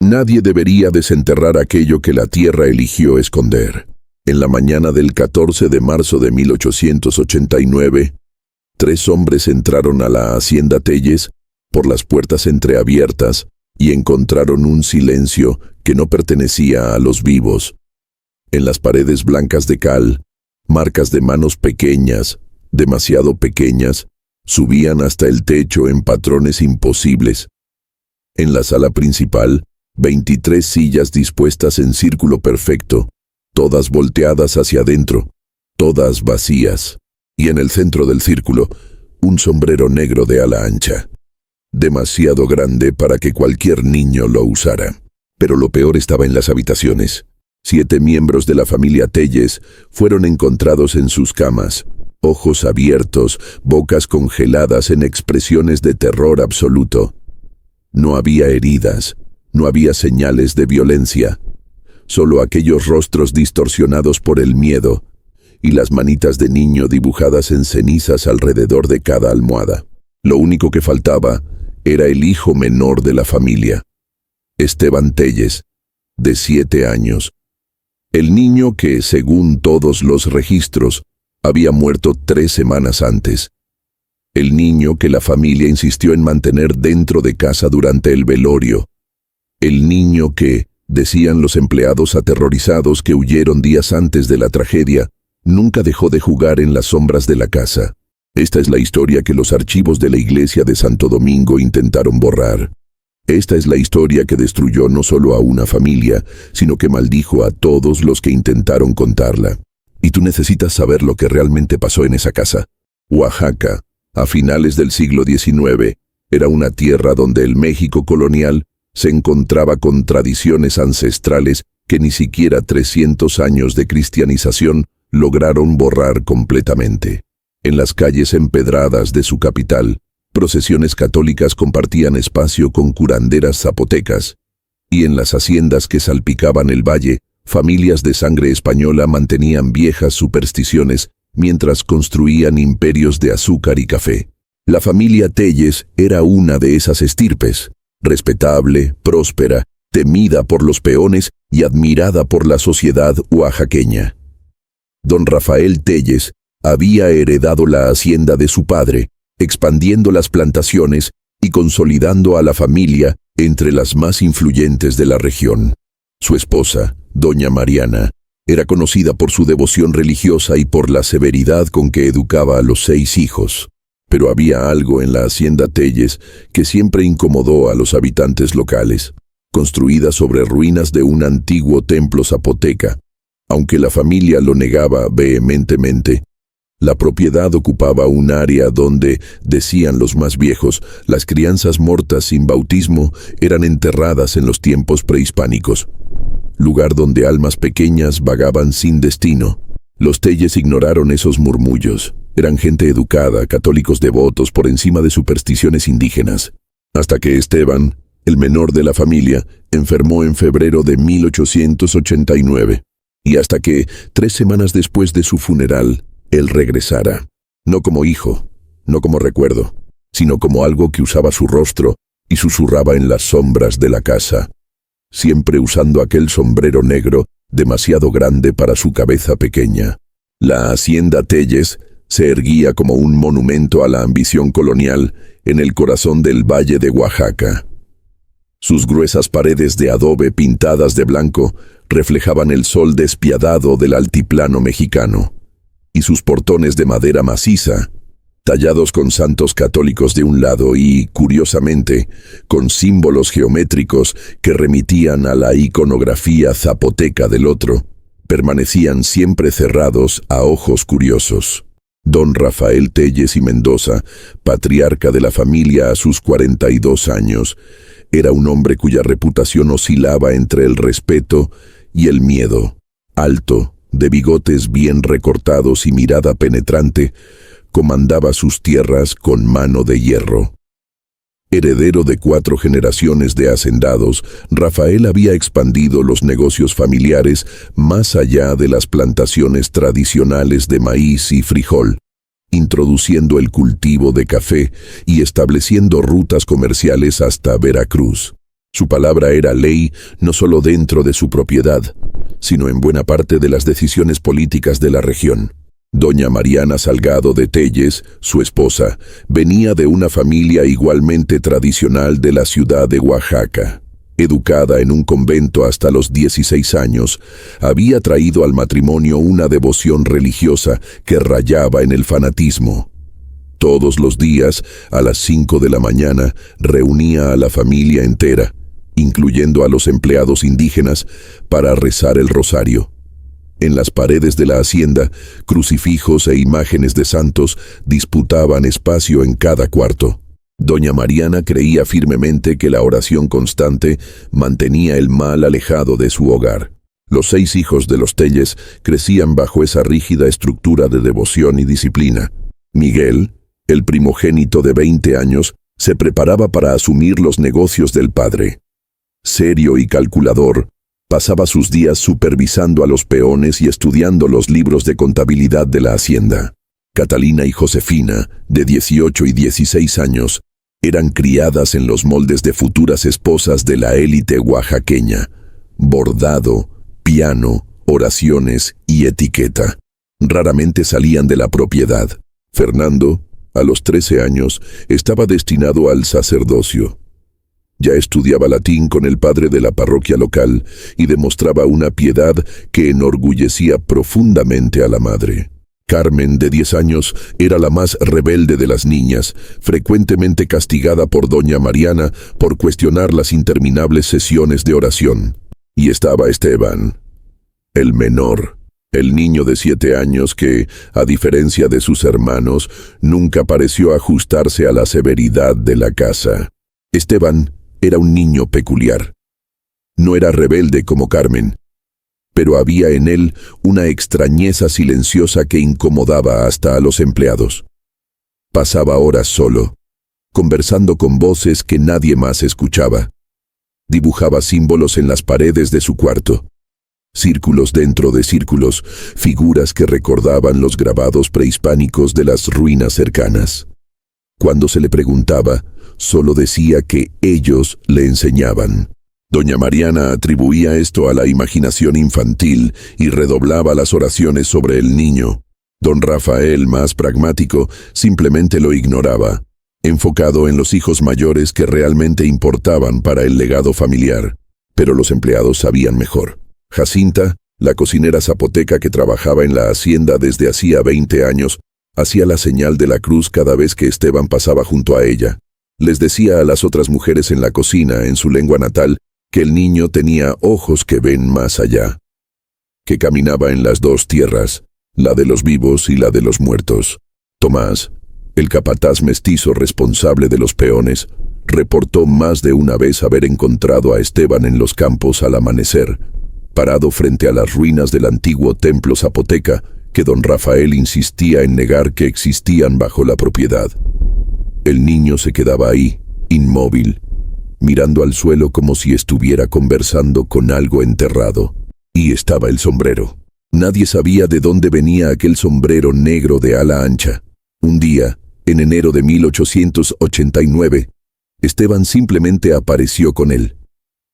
Nadie debería desenterrar aquello que la tierra eligió esconder. En la mañana del 14 de marzo de 1889, 3 hombres entraron a la hacienda Telles por las puertas entreabiertas y encontraron un silencio que no pertenecía a los vivos. En las paredes blancas de cal, marcas de manos pequeñas, demasiado pequeñas, subían hasta el techo en patrones imposibles. En la sala principal, 23 sillas dispuestas en círculo perfecto, todas volteadas hacia adentro, todas vacías. Y en el centro del círculo, un sombrero negro de ala ancha, demasiado grande para que cualquier niño lo usara. Pero lo peor estaba en las habitaciones. 7 miembros de la familia Telles fueron encontrados en sus camas, ojos abiertos, bocas congeladas en expresiones de terror absoluto. No había heridas, no había señales de violencia, solo aquellos rostros distorsionados por el miedo y las manitas de niño dibujadas en cenizas alrededor de cada almohada. Lo único que faltaba era el hijo menor de la familia, Esteban Telles, de 7 años. El niño que, según todos los registros, había muerto 3 semanas antes. El niño que la familia insistió en mantener dentro de casa durante el velorio. El niño que, decían los empleados aterrorizados que huyeron días antes de la tragedia, nunca dejó de jugar en las sombras de la casa. Esta es la historia que los archivos de la iglesia de Santo Domingo intentaron borrar. Esta es la historia que destruyó no solo a una familia, sino que maldijo a todos los que intentaron contarla. Y tú necesitas saber lo que realmente pasó en esa casa. Oaxaca, a finales del siglo XIX, era una tierra donde el México colonial se encontraba con tradiciones ancestrales que ni siquiera 300 años de cristianización lograron borrar completamente. En las calles empedradas de su capital, procesiones católicas compartían espacio con curanderas zapotecas, y en las haciendas que salpicaban el valle, familias de sangre española mantenían viejas supersticiones mientras construían imperios de azúcar y café. La familia Telles era una de esas estirpes, respetable, próspera, temida por los peones y admirada por la sociedad oaxaqueña. Don Rafael Telles había heredado la hacienda de su padre, expandiendo las plantaciones y consolidando a la familia entre las más influyentes de la región. Su esposa, doña Mariana, era conocida por su devoción religiosa y por la severidad con que educaba a los 6 hijos. Pero había algo en la hacienda Telles que siempre incomodó a los habitantes locales. Construida sobre ruinas de un antiguo templo zapoteca, aunque la familia lo negaba vehementemente, la propiedad ocupaba un área donde, decían los más viejos, las crianzas muertas sin bautismo eran enterradas en los tiempos prehispánicos, lugar donde almas pequeñas vagaban sin destino. Los Telles ignoraron esos murmullos. Eran gente educada, católicos devotos por encima de supersticiones indígenas. Hasta que Esteban, el menor de la familia, enfermó en febrero de 1889. Y hasta que, 3 semanas después de su funeral, él regresara. No como hijo, no como recuerdo, sino como algo que usaba su rostro y susurraba en las sombras de la casa, siempre usando aquel sombrero negro demasiado grande para su cabeza pequeña. La hacienda Telles se erguía como un monumento a la ambición colonial en el corazón del valle de Oaxaca. Sus gruesas paredes de adobe pintadas de blanco reflejaban el sol despiadado del altiplano mexicano, y sus portones de madera maciza, tallados con santos católicos de un lado y, curiosamente, con símbolos geométricos que remitían a la iconografía zapoteca del otro, permanecían siempre cerrados a ojos curiosos. Don Rafael Telles y Mendoza, patriarca de la familia a sus 42 años, era un hombre cuya reputación oscilaba entre el respeto y el miedo. Alto, de bigotes bien recortados y mirada penetrante, comandaba sus tierras con mano de hierro. Heredero de 4 generaciones de hacendados, Rafael había expandido los negocios familiares más allá de las plantaciones tradicionales de maíz y frijol, introduciendo el cultivo de café y estableciendo rutas comerciales hasta Veracruz. Su palabra era ley no solo dentro de su propiedad, sino en buena parte de las decisiones políticas de la región. Doña Mariana Salgado de Telles, su esposa, venía de una familia igualmente tradicional de la ciudad de Oaxaca. Educada en un convento hasta los 16 años, había traído al matrimonio una devoción religiosa que rayaba en el fanatismo. Todos los días, a las 5 de la mañana, reunía a la familia entera, incluyendo a los empleados indígenas, para rezar el rosario. En las paredes de la hacienda, crucifijos e imágenes de santos disputaban espacio en cada cuarto. Doña Mariana creía firmemente que la oración constante mantenía el mal alejado de su hogar. Los 6 hijos de los Telles crecían bajo esa rígida estructura de devoción y disciplina. Miguel, el primogénito de 20 años, se preparaba para asumir los negocios del padre. Serio y calculador, pasaba sus días supervisando a los peones y estudiando los libros de contabilidad de la hacienda. Catalina y Josefina, de 18 y 16 años, eran criadas en los moldes de futuras esposas de la élite oaxaqueña. Bordado, piano, oraciones y etiqueta. Raramente salían de la propiedad. Fernando, a los 13 años, estaba destinado al sacerdocio. Ya estudiaba latín con el padre de la parroquia local y demostraba una piedad que enorgullecía profundamente a la madre. Carmen, de 10 años, era la más rebelde de las niñas, frecuentemente castigada por doña Mariana por cuestionar las interminables sesiones de oración. Y estaba Esteban, el menor, el niño de 7 años que, a diferencia de sus hermanos, nunca pareció ajustarse a la severidad de la casa. Esteban era un niño peculiar. No era rebelde como Carmen, pero había en él una extrañeza silenciosa que incomodaba hasta a los empleados. Pasaba horas solo, conversando con voces que nadie más escuchaba. Dibujaba símbolos en las paredes de su cuarto. Círculos dentro de círculos, figuras que recordaban los grabados prehispánicos de las ruinas cercanas. Cuando se le preguntaba, solo decía que ellos le enseñaban. Doña Mariana atribuía esto a la imaginación infantil y redoblaba las oraciones sobre el niño. Don Rafael, más pragmático, simplemente lo ignoraba, enfocado en los hijos mayores que realmente importaban para el legado familiar. Pero los empleados sabían mejor. Jacinta, la cocinera zapoteca que trabajaba en la hacienda desde hacía 20 años, hacía la señal de la cruz cada vez que Esteban pasaba junto a ella. Les decía a las otras mujeres en la cocina, en su lengua natal, que el niño tenía ojos que ven más allá, que caminaba en las 2 tierras, la de los vivos y la de los muertos. Tomás, el capataz mestizo responsable de los peones, reportó más de una vez haber encontrado a Esteban en los campos al amanecer, parado frente a las ruinas del antiguo templo zapoteca que don Rafael insistía en negar que existían bajo la propiedad. El niño se quedaba ahí, inmóvil, mirando al suelo como si estuviera conversando con algo enterrado. Y estaba el sombrero. Nadie sabía de dónde venía aquel sombrero negro de ala ancha. Un día, en enero de 1889, Esteban simplemente apareció con él.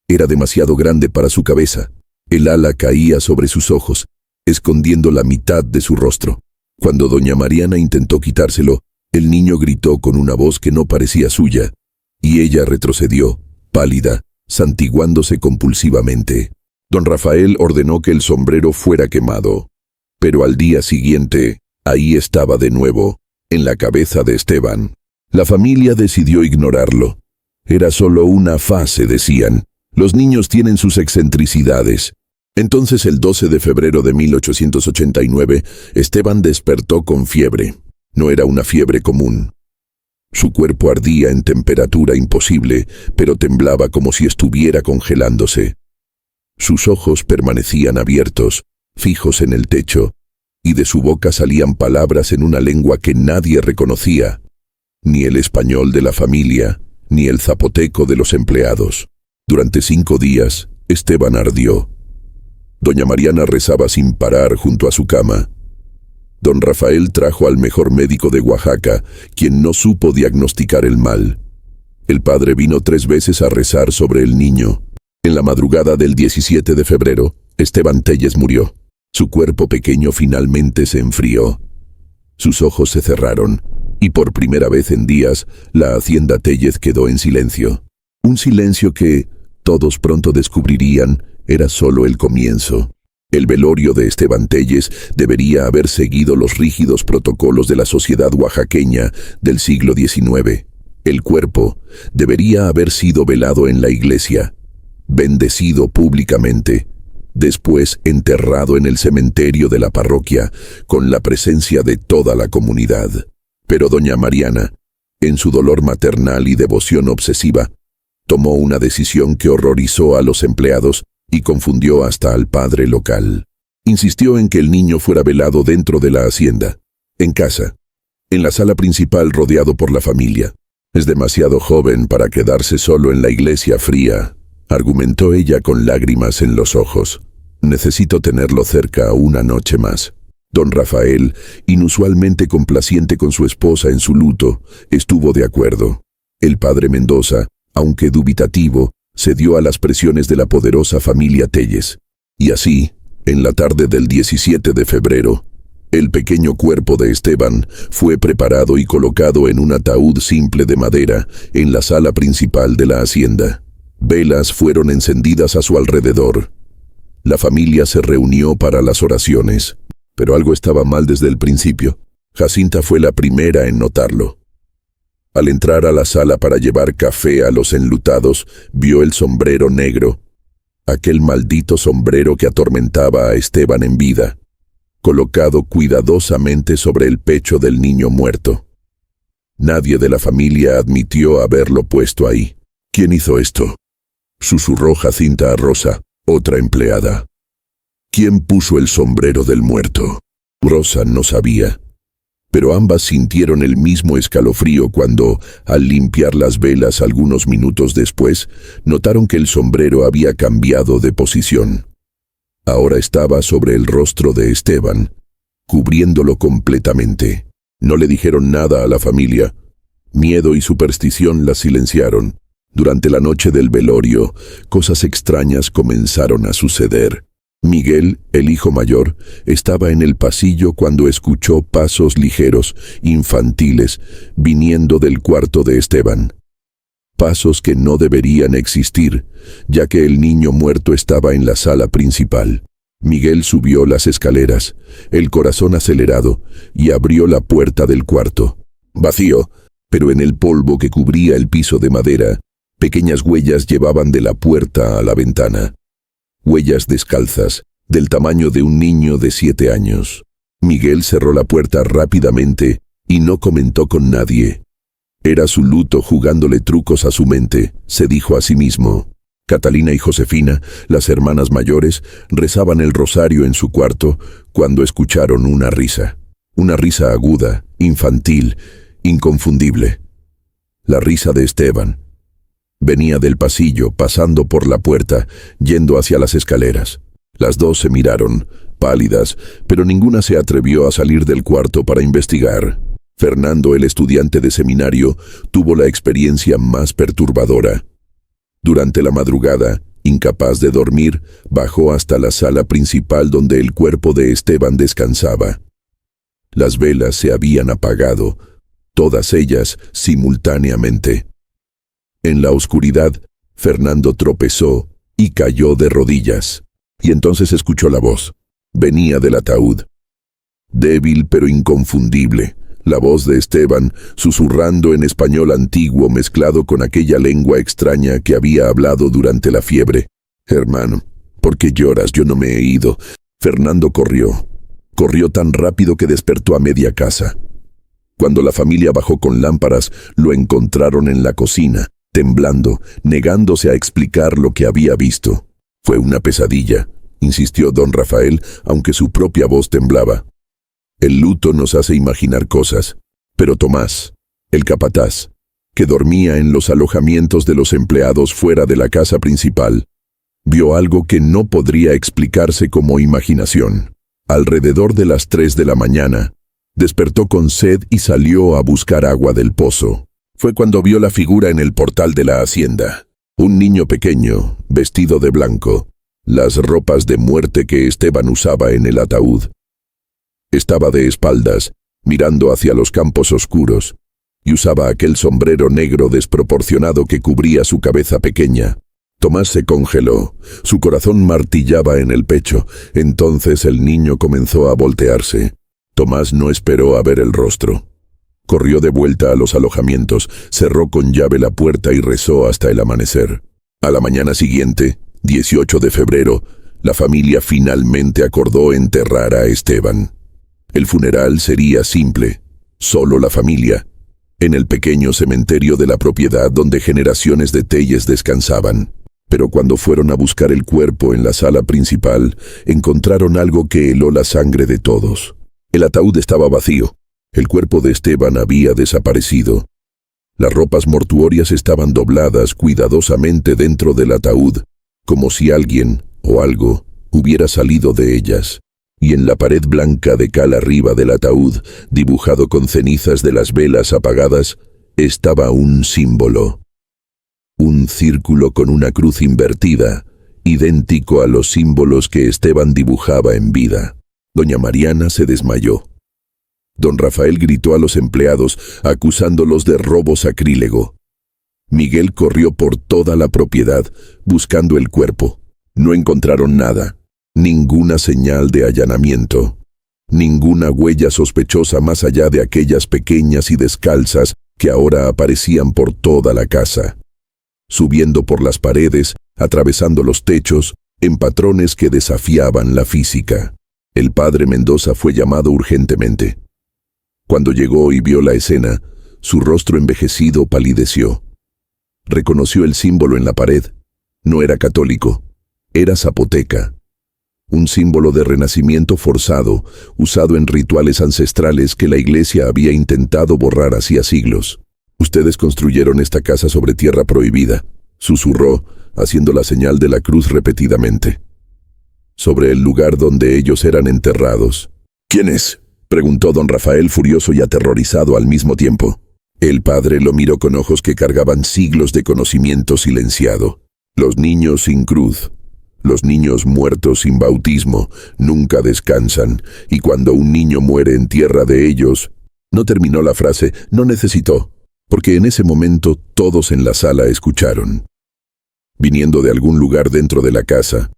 Era demasiado grande para su cabeza. El ala caía sobre sus ojos, escondiendo la mitad de su rostro. Cuando doña Mariana intentó quitárselo, el niño gritó con una voz que no parecía suya, y ella retrocedió, pálida, santiguándose compulsivamente. Don Rafael ordenó que el sombrero fuera quemado, pero al día siguiente, ahí estaba de nuevo, en la cabeza de Esteban. La familia decidió ignorarlo. Era solo una fase, decían. Los niños tienen sus excentricidades. Entonces, el 12 de febrero de 1889, Esteban despertó con fiebre. No era una fiebre común. Su cuerpo ardía en temperatura imposible, pero temblaba como si estuviera congelándose. Sus ojos permanecían abiertos, fijos en el techo, y de su boca salían palabras en una lengua que nadie reconocía, ni el español de la familia, ni el zapoteco de los empleados. Durante 5 días, Esteban ardió. Doña Mariana rezaba sin parar junto a su cama. Don Rafael trajo al mejor médico de Oaxaca, quien no supo diagnosticar el mal. El padre vino 3 veces a rezar sobre el niño. En la madrugada del 17 de febrero, Esteban Telles murió. Su cuerpo pequeño finalmente se enfrió. Sus ojos se cerraron, y por primera vez en días, la hacienda Tellez quedó en silencio. Un silencio que, todos pronto descubrirían, era solo el comienzo. El velorio de Esteban Telles debería haber seguido los rígidos protocolos de la sociedad oaxaqueña del siglo XIX. El cuerpo debería haber sido velado en la iglesia, bendecido públicamente, después enterrado en el cementerio de la parroquia con la presencia de toda la comunidad. Pero doña Mariana, en su dolor maternal y devoción obsesiva, tomó una decisión que horrorizó a los empleados y confundió hasta al padre local. Insistió en que el niño fuera velado dentro de la hacienda, en casa, en la sala principal rodeado por la familia. «Es demasiado joven para quedarse solo en la iglesia fría», argumentó ella con lágrimas en los ojos. «Necesito tenerlo cerca una noche más». Don Rafael, inusualmente complaciente con su esposa en su luto, estuvo de acuerdo. El padre Mendoza, aunque dubitativo, cedió a las presiones de la poderosa familia Telles. Y así, en la tarde del 17 de febrero, el pequeño cuerpo de Esteban fue preparado y colocado en un ataúd simple de madera en la sala principal de la hacienda. Velas fueron encendidas a su alrededor. La familia se reunió para las oraciones. Pero algo estaba mal desde el principio. Jacinta fue la primera en notarlo. Al entrar a la sala para llevar café a los enlutados, vio el sombrero negro, aquel maldito sombrero que atormentaba a Esteban en vida, colocado cuidadosamente sobre el pecho del niño muerto. Nadie de la familia admitió haberlo puesto ahí. «¿Quién hizo esto?», susurró Jacinta a Rosa, otra empleada. «¿Quién puso el sombrero del muerto?». Rosa no sabía, pero ambas sintieron el mismo escalofrío cuando, al limpiar las velas algunos minutos después, notaron que el sombrero había cambiado de posición. Ahora estaba sobre el rostro de Esteban, cubriéndolo completamente. No le dijeron nada a la familia. Miedo y superstición la silenciaron. Durante la noche del velorio, cosas extrañas comenzaron a suceder. Miguel, el hijo mayor, estaba en el pasillo cuando escuchó pasos ligeros, infantiles, viniendo del cuarto de Esteban. Pasos que no deberían existir, ya que el niño muerto estaba en la sala principal. Miguel subió las escaleras, el corazón acelerado, y abrió la puerta del cuarto. Vacío, pero en el polvo que cubría el piso de madera, pequeñas huellas llevaban de la puerta a la ventana. Huellas descalzas, del tamaño de un niño de 7 años. Miguel cerró la puerta rápidamente y no comentó con nadie. Era su luto jugándole trucos a su mente, se dijo a sí mismo. Catalina y Josefina, las hermanas mayores, rezaban el rosario en su cuarto cuando escucharon una risa. Una risa aguda, infantil, inconfundible. La risa de Esteban. Venía del pasillo, pasando por la puerta, yendo hacia las escaleras. Las dos se miraron, pálidas, pero ninguna se atrevió a salir del cuarto para investigar. Fernando, el estudiante de seminario, tuvo la experiencia más perturbadora. Durante la madrugada, incapaz de dormir, bajó hasta la sala principal donde el cuerpo de Esteban descansaba. Las velas se habían apagado, todas ellas simultáneamente. En la oscuridad, Fernando tropezó y cayó de rodillas. Y entonces escuchó la voz. Venía del ataúd. Débil pero inconfundible. La voz de Esteban, susurrando en español antiguo mezclado con aquella lengua extraña que había hablado durante la fiebre. «Hermano, ¿por qué lloras? Yo no me he ido». Fernando corrió. Corrió tan rápido que despertó a media casa. Cuando la familia bajó con lámparas, lo encontraron en la cocina, temblando, negándose a explicar lo que había visto. «Fue una pesadilla», insistió don Rafael, aunque su propia voz temblaba. «El luto nos hace imaginar cosas». Pero Tomás, el capataz, que dormía en los alojamientos de los empleados fuera de la casa principal, vio algo que no podría explicarse como imaginación. Alrededor de las 3 de la mañana, despertó con sed y salió a buscar agua del pozo. Fue cuando vio la figura en el portal de la hacienda. Un niño pequeño, vestido de blanco, las ropas de muerte que Esteban usaba en el ataúd. Estaba de espaldas, mirando hacia los campos oscuros, y usaba aquel sombrero negro desproporcionado que cubría su cabeza pequeña. Tomás se congeló, su corazón martillaba en el pecho. Entonces el niño comenzó a voltearse. Tomás no esperó a ver el rostro. Corrió de vuelta a los alojamientos, cerró con llave la puerta y rezó hasta el amanecer. A la mañana siguiente, 18 de febrero, la familia finalmente acordó enterrar a Esteban. El funeral sería simple, solo la familia, en el pequeño cementerio de la propiedad donde generaciones de Telles descansaban. Pero cuando fueron a buscar el cuerpo en la sala principal, encontraron algo que heló la sangre de todos. El ataúd estaba vacío. El cuerpo de Esteban había desaparecido. Las ropas mortuorias estaban dobladas cuidadosamente dentro del ataúd, como si alguien o algo hubiera salido de ellas. Y en la pared blanca de cal arriba del ataúd, dibujado con cenizas de las velas apagadas, estaba un símbolo. Un círculo con una cruz invertida, idéntico a los símbolos que Esteban dibujaba en vida. Doña Mariana se desmayó. Don Rafael gritó a los empleados, acusándolos de robo sacrílego. Miguel corrió por toda la propiedad, buscando el cuerpo. No encontraron nada, ninguna señal de allanamiento, ninguna huella sospechosa más allá de aquellas pequeñas y descalzas que ahora aparecían por toda la casa, subiendo por las paredes, atravesando los techos, en patrones que desafiaban la física. El padre Mendoza fue llamado urgentemente. Cuando llegó y vio la escena, su rostro envejecido palideció. Reconoció el símbolo en la pared. No era católico, era zapoteca. Un símbolo de renacimiento forzado, usado en rituales ancestrales que la iglesia había intentado borrar hacía siglos. «Ustedes construyeron esta casa sobre tierra prohibida», susurró, haciendo la señal de la cruz repetidamente. «Sobre el lugar donde ellos eran enterrados». «¿Quién es?», preguntó don Rafael, furioso y aterrorizado al mismo tiempo. El padre lo miró con ojos que cargaban siglos de conocimiento silenciado. «Los niños sin cruz, los niños muertos sin bautismo, nunca descansan, y cuando un niño muere en tierra de ellos». No terminó la frase, no necesitó, porque en ese momento todos en la sala escucharon. Viniendo de algún lugar dentro de la casa,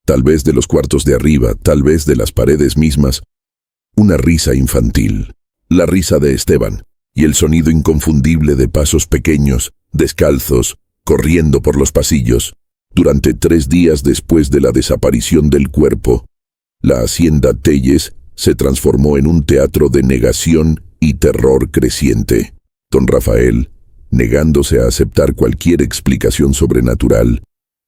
tal vez de los cuartos de arriba, tal vez de las paredes mismas, una risa infantil, la risa de Esteban, y el sonido inconfundible de pasos pequeños, descalzos, corriendo por los pasillos. Durante 3 días después de la desaparición del cuerpo, la hacienda Telles se transformó en un teatro de negación y terror creciente. Don Rafael, negándose a aceptar cualquier explicación sobrenatural,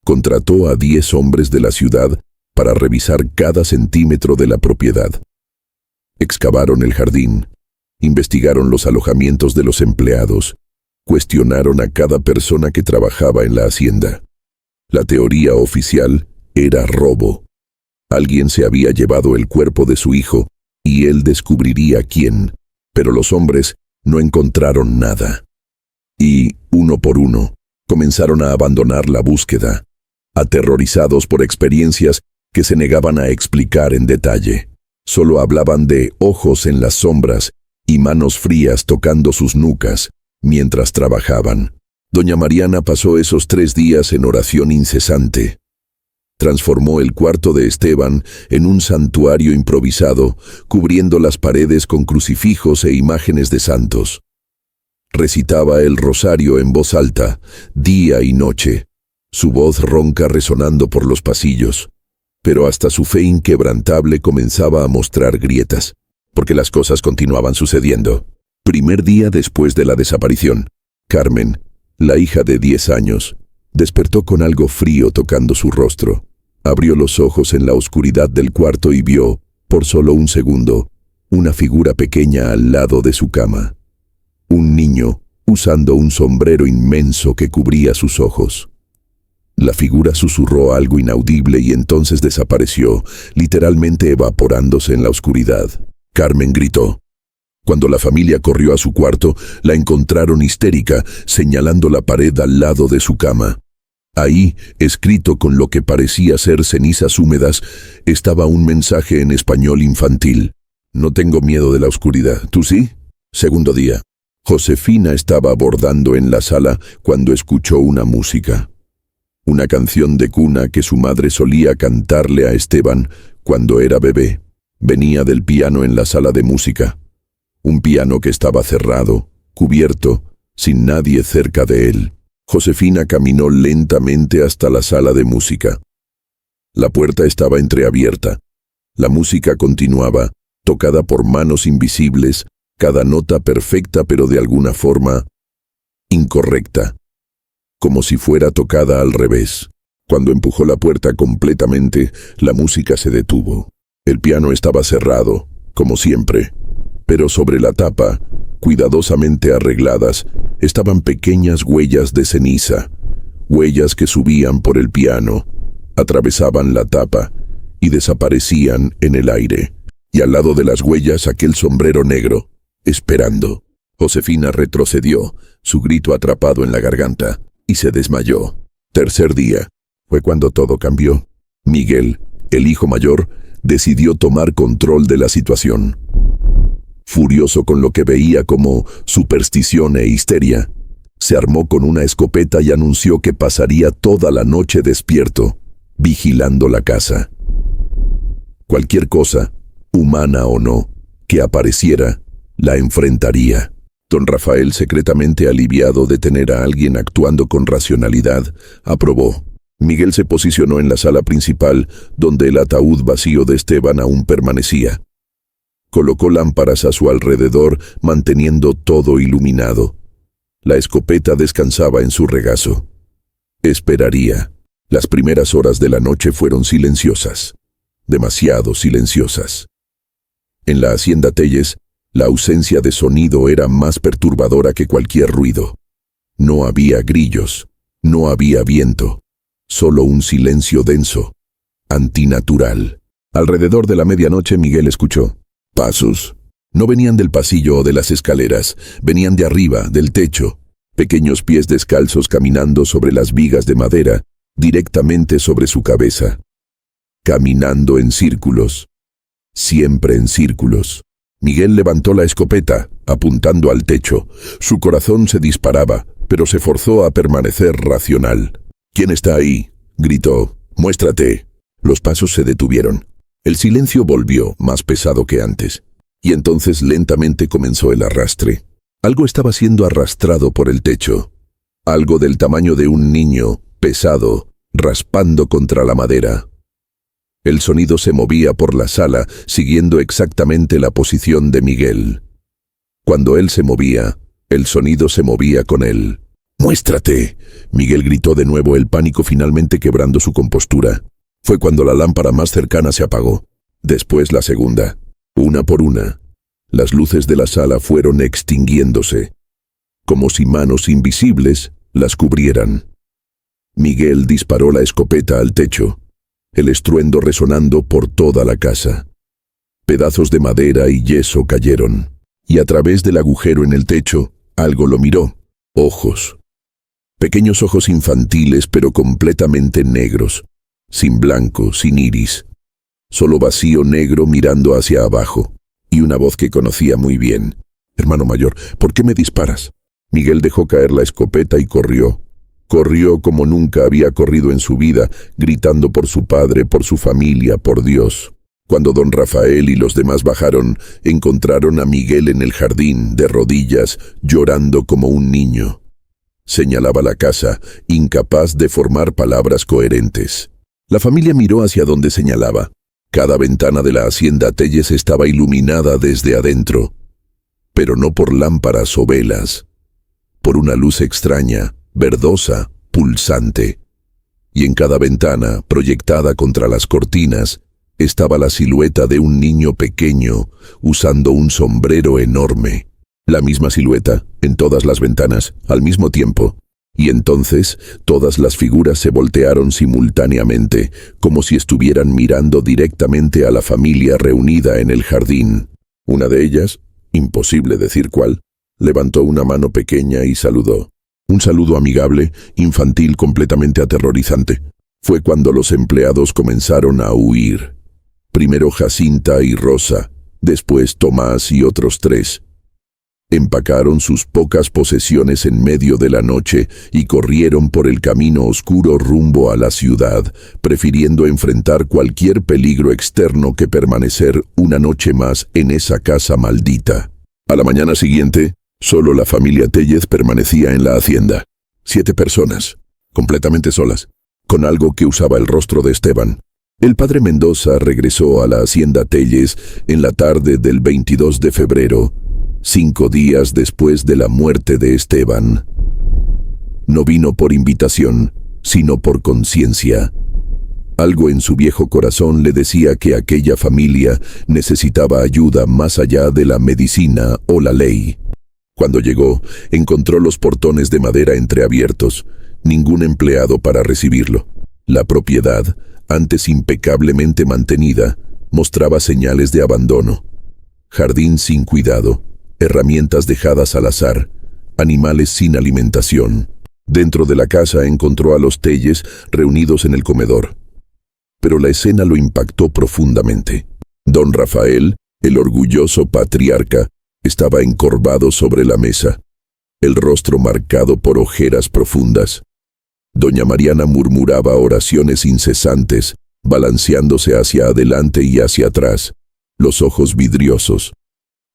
contrató a 10 hombres de la ciudad para revisar cada centímetro de la propiedad. Excavaron el jardín, investigaron los alojamientos de los empleados, cuestionaron a cada persona que trabajaba en la hacienda. La teoría oficial era robo. Alguien se había llevado el cuerpo de su hijo y él descubriría quién, pero los hombres no encontraron nada. Y, uno por uno, comenzaron a abandonar la búsqueda, aterrorizados por experiencias que se negaban a explicar en detalle. Solo hablaban de ojos en las sombras y manos frías tocando sus nucas mientras trabajaban. Doña Mariana pasó esos 3 días en oración incesante. Transformó el cuarto de Esteban en un santuario improvisado, cubriendo las paredes con crucifijos e imágenes de santos. Recitaba el rosario en voz alta, día y noche, su voz ronca resonando por los pasillos. Pero hasta su fe inquebrantable comenzaba a mostrar grietas, porque las cosas continuaban sucediendo. Primer día después de la desaparición, Carmen, la hija de 10 años, despertó con algo frío tocando su rostro. Abrió los ojos en la oscuridad del cuarto y vio, por solo un segundo, una figura pequeña al lado de su cama. Un niño, usando un sombrero inmenso que cubría sus ojos. La figura susurró algo inaudible y entonces desapareció, literalmente evaporándose en la oscuridad. Carmen gritó: Cuando la familia corrió a su cuarto, la encontraron histérica, señalando la pared al lado de su cama. Ahí, escrito con lo que parecía ser cenizas húmedas, estaba un mensaje en español infantil. No tengo miedo de la oscuridad, ¿tú sí? Segundo día. Josefina estaba bordando en la sala cuando escuchó una música. Una canción de cuna que su madre solía cantarle a Esteban cuando era bebé. Venía del piano en la sala de música. Un piano que estaba cerrado, cubierto, sin nadie cerca de él. Josefina caminó lentamente hasta la sala de música. La puerta estaba entreabierta. La música continuaba, tocada por manos invisibles, cada nota perfecta pero de alguna forma incorrecta, como si fuera tocada al revés. Cuando empujó la puerta completamente, la música se detuvo. El piano estaba cerrado, como siempre, pero sobre la tapa, cuidadosamente arregladas, estaban pequeñas huellas de ceniza, huellas que subían por el piano, atravesaban la tapa y desaparecían en el aire. Y al lado de las huellas aquel sombrero negro, esperando. Josefina retrocedió, su grito atrapado en la garganta, y se desmayó. Tercer día. Fue cuando todo cambió. Miguel, el hijo mayor, decidió tomar control de la situación. Furioso con lo que veía como superstición e histeria, se armó con una escopeta y anunció que pasaría toda la noche despierto, vigilando la casa. Cualquier cosa, humana o no, que apareciera, la enfrentaría. Don Rafael, secretamente aliviado de tener a alguien actuando con racionalidad, aprobó. Miguel se posicionó en la sala principal, donde el ataúd vacío de Esteban aún permanecía. Colocó lámparas a su alrededor, manteniendo todo iluminado. La escopeta descansaba en su regazo. Esperaría. Las primeras horas de la noche fueron silenciosas. Demasiado silenciosas. En la hacienda Telles, la ausencia de sonido era más perturbadora que cualquier ruido. No había grillos, no había viento, solo un silencio denso, antinatural. Alrededor de la medianoche Miguel escuchó pasos. No venían del pasillo o de las escaleras, venían de arriba, del techo, pequeños pies descalzos caminando sobre las vigas de madera, directamente sobre su cabeza. Caminando en círculos, siempre en círculos. Miguel levantó la escopeta, apuntando al techo. Su corazón se disparaba, pero se forzó a permanecer racional. «¿Quién está ahí?», gritó. «Muéstrate». Los pasos se detuvieron. El silencio volvió, más pesado que antes. Y entonces lentamente comenzó el arrastre. Algo estaba siendo arrastrado por el techo. Algo del tamaño de un niño, pesado, raspando contra la madera. El sonido se movía por la sala, siguiendo exactamente la posición de Miguel. Cuando él se movía, el sonido se movía con él. «¡Muéstrate!», Miguel gritó de nuevo, el pánico finalmente quebrando su compostura. Fue cuando la lámpara más cercana se apagó. Después la segunda. Una por una. Las luces de la sala fueron extinguiéndose, como si manos invisibles las cubrieran. Miguel disparó la escopeta al techo, el estruendo resonando por toda la casa. Pedazos de madera y yeso cayeron, y a través del agujero en el techo, algo lo miró. Ojos. Pequeños ojos infantiles pero completamente negros, sin blanco, sin iris. Solo vacío negro mirando hacia abajo, y una voz que conocía muy bien. «Hermano mayor, ¿por qué me disparas?». Miguel dejó caer la escopeta y corrió. Corrió como nunca había corrido en su vida, gritando por su padre, por su familia, por Dios. Cuando don Rafael y los demás bajaron, encontraron a Miguel en el jardín, de rodillas, llorando como un niño. Señalaba la casa, incapaz de formar palabras coherentes. La familia miró hacia donde señalaba. Cada ventana de la hacienda Telles estaba iluminada desde adentro, pero no por lámparas o velas, por una luz extraña, verdosa, pulsante. Y en cada ventana, proyectada contra las cortinas, estaba la silueta de un niño pequeño, usando un sombrero enorme. La misma silueta, en todas las ventanas, al mismo tiempo. Y entonces, todas las figuras se voltearon simultáneamente, como si estuvieran mirando directamente a la familia reunida en el jardín. Una de ellas, imposible decir cuál, levantó una mano pequeña y saludó. Un saludo amigable, infantil, completamente aterrorizante. Fue cuando los empleados comenzaron a huir. Primero Jacinta y Rosa, después Tomás y otros 3. Empacaron sus pocas posesiones en medio de la noche y corrieron por el camino oscuro rumbo a la ciudad, prefiriendo enfrentar cualquier peligro externo que permanecer una noche más en esa casa maldita. A la mañana siguiente, solo la familia Tellez permanecía en la hacienda. 7 personas, completamente solas, con algo que usaba el rostro de Esteban. El padre Mendoza regresó a la hacienda Tellez en la tarde del 22 de febrero, 5 días después de la muerte de Esteban. No vino por invitación, sino por conciencia. Algo en su viejo corazón le decía que aquella familia necesitaba ayuda más allá de la medicina o la ley. Cuando llegó, encontró los portones de madera entreabiertos, ningún empleado para recibirlo. La propiedad, antes impecablemente mantenida, mostraba señales de abandono. Jardín sin cuidado, herramientas dejadas al azar, animales sin alimentación. Dentro de la casa encontró a los Tellez reunidos en el comedor. Pero la escena lo impactó profundamente. Don Rafael, el orgulloso patriarca, estaba encorvado sobre la mesa, el rostro marcado por ojeras profundas. Doña Mariana murmuraba oraciones incesantes, balanceándose hacia adelante y hacia atrás, los ojos vidriosos.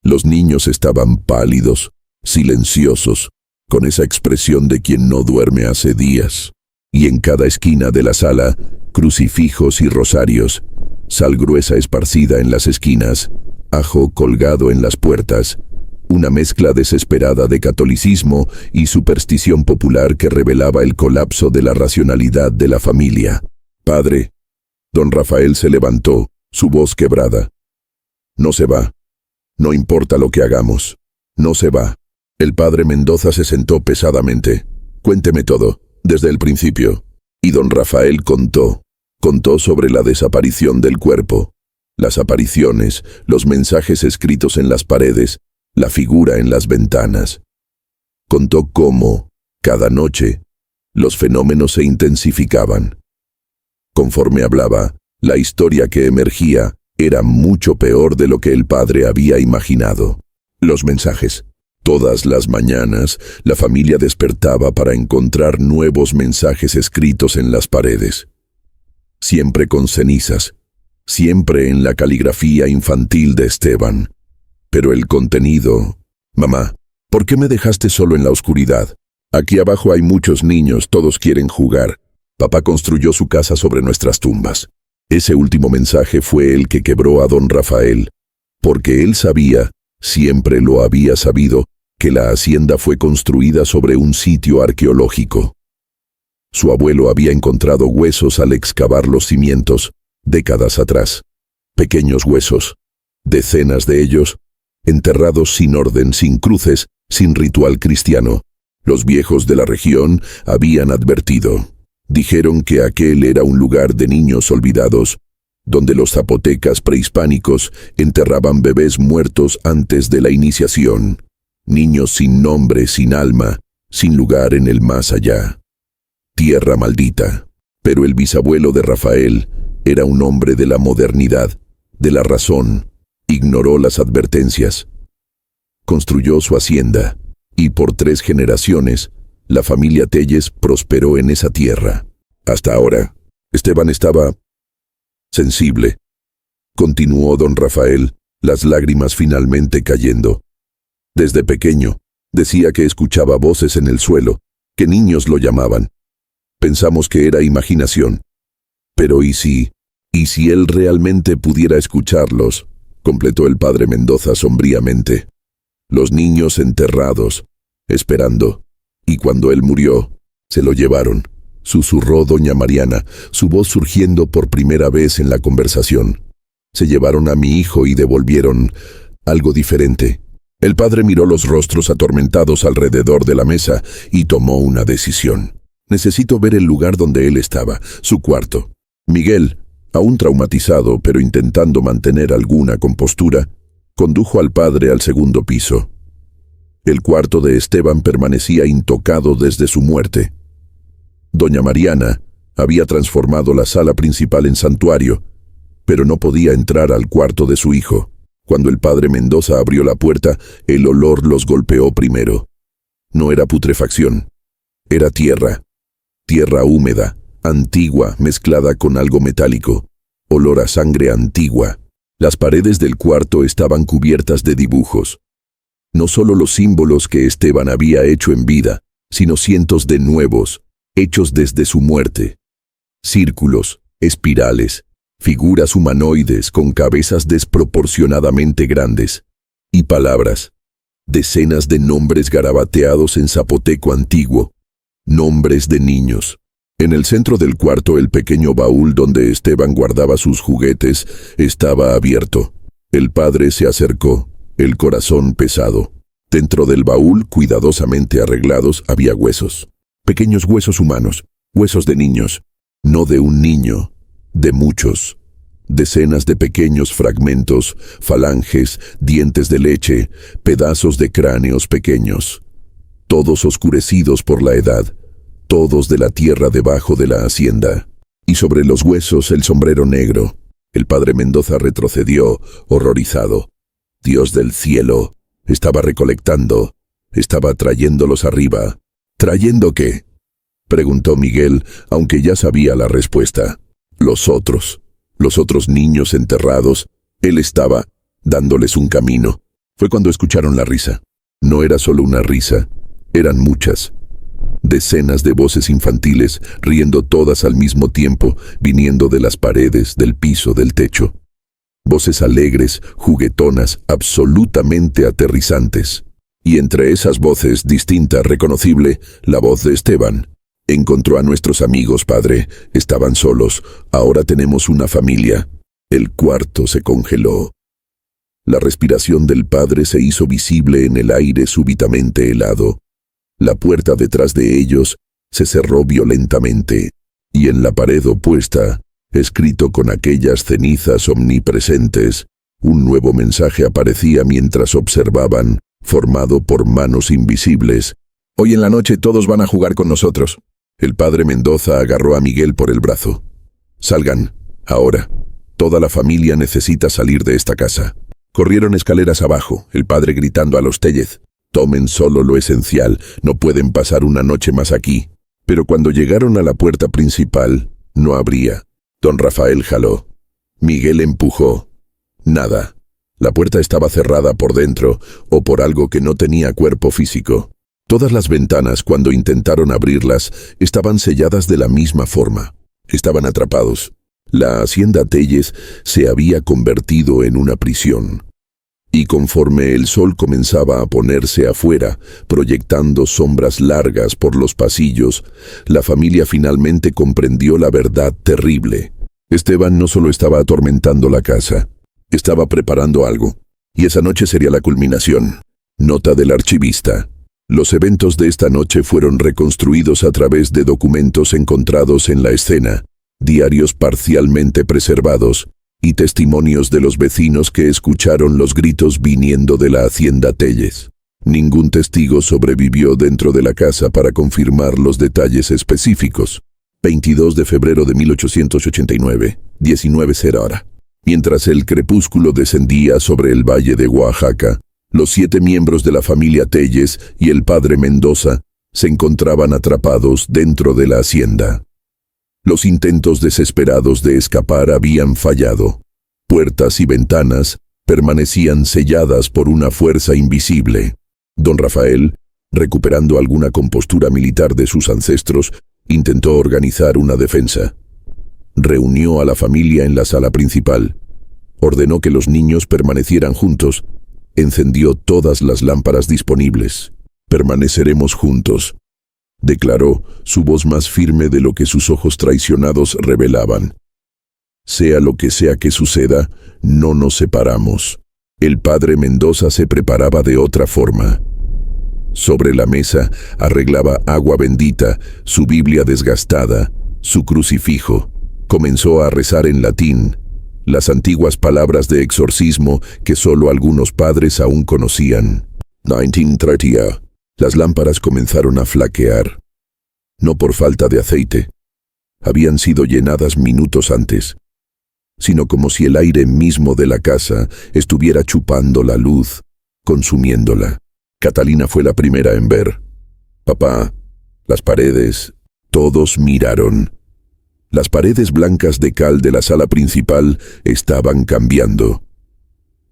Los niños estaban pálidos, silenciosos, con esa expresión de quien no duerme hace días. Y en cada esquina de la sala, crucifijos y rosarios, sal gruesa esparcida en las esquinas, ajo colgado en las puertas, una mezcla desesperada de catolicismo y superstición popular que revelaba el colapso de la racionalidad de la familia. «Padre». Don Rafael se levantó, su voz quebrada. «No se va. No importa lo que hagamos. No se va». El padre Mendoza se sentó pesadamente. «Cuénteme todo, desde el principio». Y don Rafael contó sobre la desaparición del cuerpo, las apariciones, los mensajes escritos en las paredes, la figura en las ventanas. Contó cómo, cada noche, los fenómenos se intensificaban. Conforme hablaba, la historia que emergía era mucho peor de lo que el padre había imaginado. Los mensajes. Todas las mañanas, la familia despertaba para encontrar nuevos mensajes escritos en las paredes. Siempre con cenizas, siempre en la caligrafía infantil de Esteban. Pero el contenido... «Mamá, ¿por qué me dejaste solo en la oscuridad? Aquí abajo hay muchos niños, todos quieren jugar. Papá construyó su casa sobre nuestras tumbas». Ese último mensaje fue el que quebró a don Rafael, porque él sabía, siempre lo había sabido, que la hacienda fue construida sobre un sitio arqueológico. Su abuelo había encontrado huesos al excavar los cimientos, décadas atrás. Pequeños huesos, decenas de ellos, enterrados sin orden, sin cruces, sin ritual cristiano. Los viejos de la región habían advertido. Dijeron que aquel era un lugar de niños olvidados, donde los zapotecas prehispánicos enterraban bebés muertos antes de la iniciación. Niños sin nombre, sin alma, sin lugar en el más allá. Tierra maldita. Pero el bisabuelo de Rafael era un hombre de la modernidad, de la razón. Ignoró las advertencias. Construyó su hacienda, y por 3 generaciones, la familia Tellez prosperó en esa tierra. Hasta ahora, Esteban estaba sensible. Continuó don Rafael, las lágrimas finalmente cayendo. Desde pequeño, decía que escuchaba voces en el suelo, que niños lo llamaban. Pensamos que era imaginación. Pero ¿y si él realmente pudiera escucharlos?, completó el padre Mendoza sombríamente. Los niños enterrados, esperando. Y cuando él murió, se lo llevaron, susurró doña Mariana, su voz surgiendo por primera vez en la conversación. Se llevaron a mi hijo y devolvieron algo diferente. El padre miró los rostros atormentados alrededor de la mesa y tomó una decisión. Necesito ver el lugar donde él estaba, su cuarto. Miguel, aún traumatizado pero intentando mantener alguna compostura, Condujo al padre al segundo piso. El cuarto de Esteban permanecía intocado desde su muerte. Doña Mariana había transformado la sala principal en santuario, pero no podía entrar al cuarto de su hijo. Cuando el padre Mendoza abrió la puerta, el olor los golpeó primero. No era putrefacción, era tierra. Tierra húmeda, antigua, mezclada con algo metálico. Olor a sangre antigua. Las paredes del cuarto estaban cubiertas de dibujos. No solo los símbolos que Esteban había hecho en vida, sino cientos de nuevos, hechos desde su muerte. Círculos, espirales, figuras humanoides con cabezas desproporcionadamente grandes. Y palabras. Decenas de nombres garabateados en zapoteco antiguo. Nombres de niños. En el centro del cuarto, el pequeño baúl donde Esteban guardaba sus juguetes estaba abierto. El padre se acercó, el corazón pesado. Dentro del baúl, cuidadosamente arreglados, había huesos. Pequeños huesos humanos, huesos de niños. No de un niño, de muchos. Decenas de pequeños fragmentos, falanges, dientes de leche, pedazos de cráneos pequeños. Todos oscurecidos por la edad. Todos de la tierra debajo de la hacienda. Y sobre los huesos el sombrero negro. El padre Mendoza retrocedió, horrorizado. Dios del cielo, estaba recolectando, estaba trayéndolos arriba. ¿Trayendo qué?, preguntó Miguel, aunque ya sabía la respuesta. Los otros niños enterrados. Él estaba dándoles un camino. Fue cuando escucharon la risa. No era solo una risa, eran muchas. Decenas de voces infantiles, riendo todas al mismo tiempo, viniendo de las paredes, del piso, del techo. Voces alegres, juguetonas, absolutamente aterrizantes. Y entre esas voces, distinta, reconocible, la voz de Esteban. Encontró a nuestros amigos, padre. Estaban solos. Ahora tenemos una familia. El cuarto se congeló. La respiración del padre se hizo visible en el aire súbitamente helado. La puerta detrás de ellos se cerró violentamente, y en la pared opuesta, escrito con aquellas cenizas omnipresentes, un nuevo mensaje aparecía mientras observaban, formado por manos invisibles. Hoy en la noche todos van a jugar con nosotros. El padre Mendoza agarró a Miguel por el brazo. Salgan, ahora. Toda la familia necesita salir de esta casa. Corrieron escaleras abajo, el padre gritando a los Tellez. Tomen solo lo esencial, no pueden pasar una noche más aquí. Pero cuando llegaron a la puerta principal, no abría. Don Rafael jaló. Miguel empujó. Nada. La puerta estaba cerrada por dentro, o por algo que no tenía cuerpo físico. Todas las ventanas, cuando intentaron abrirlas, estaban selladas de la misma forma. Estaban atrapados. La hacienda Tellez se había convertido en una prisión. Y conforme el sol comenzaba a ponerse afuera, proyectando sombras largas por los pasillos, la familia finalmente comprendió la verdad terrible. Esteban no solo estaba atormentando la casa, estaba preparando algo. Y esa noche sería la culminación. Nota del archivista. Los eventos de esta noche fueron reconstruidos a través de documentos encontrados en la escena, diarios parcialmente preservados, y testimonios de los vecinos que escucharon los gritos viniendo de la hacienda Tellez. Ningún testigo sobrevivió dentro de la casa para confirmar los detalles específicos. 22 de febrero de 1889, 19:00 hora. Mientras el crepúsculo descendía sobre el valle de Oaxaca, los 7 miembros de la familia Tellez y el padre Mendoza se encontraban atrapados dentro de la hacienda. Los intentos desesperados de escapar habían fallado. Puertas y ventanas permanecían selladas por una fuerza invisible. Don Rafael, recuperando alguna compostura militar de sus ancestros, intentó organizar una defensa. Reunió a la familia en la sala principal. Ordenó que los niños permanecieran juntos. Encendió todas las lámparas disponibles. Permaneceremos juntos, declaró, su voz más firme de lo que sus ojos traicionados revelaban. Sea lo que sea que suceda, no nos separamos. El padre Mendoza se preparaba de otra forma. Sobre la mesa arreglaba agua bendita, su Biblia desgastada, su crucifijo. Comenzó a rezar en latín. Las antiguas palabras de exorcismo que solo algunos padres aún conocían. 1930. Las lámparas comenzaron a flaquear. No por falta de aceite. Habían sido llenadas minutos antes, sino como si el aire mismo de la casa estuviera chupando la luz, consumiéndola. Catalina fue la primera en ver. Papá, las paredes, todos miraron. Las paredes blancas de cal de la sala principal estaban cambiando.